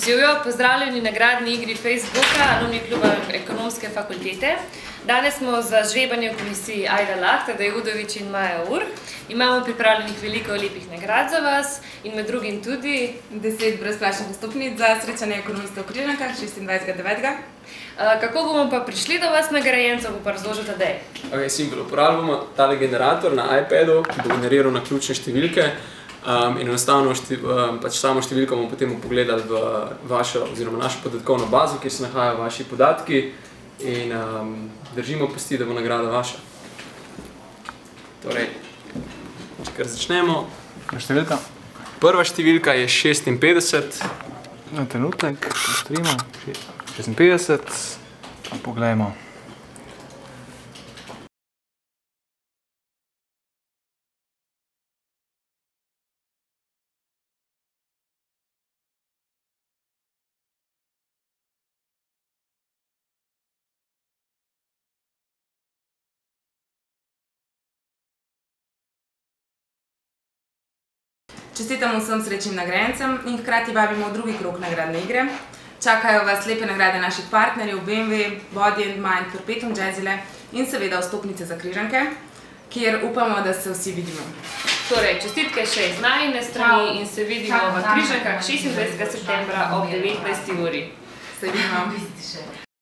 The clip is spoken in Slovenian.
Živijo, pozdravljeni na nagradni igri Facebooka, alumni kluba Ekonomske fakultete. Danes smo za žrebanje v komisiji Aida Lah, Tadej Udovič in Maja Urh. Imamo pripravljenih veliko lepih nagrad za vas in med drugim tudi 10 brezplačnih vstopnic za srečanje ekonomistov v Križankah 26.9. Kako bomo pa prišli do vas nagrajencev, bo pa razložil Tadej. Ok, simpel. Uporabljamo tale generator na iPadu, ki bo generiral naključne številke. In enostavno samo številko bomo potem pogledali v vašo oziroma našo podatkovno bazo, kjer se nahajajo vaši podatki in držimo pesti, da bo nagrada vaša. Torej, če kar začnemo. Številka? Prva številka je 56. Na trenutek, postrimo. 56. Pa poglejmo. Čestitamo vsem srečnim nagrajencem in hkrati vabimo v drugi krog nagradne igre. Čakajo vas lepe nagrade naših partnerjev BMW, Body and Mind, Perpetuum Jazzile in seveda vstopnice za Križanke, kjer upamo, da se vsi vidimo. Torej, čestitke še iz najine strani in se vidimo v Križankah 26. septembra ob 19. uri. Se vidimo.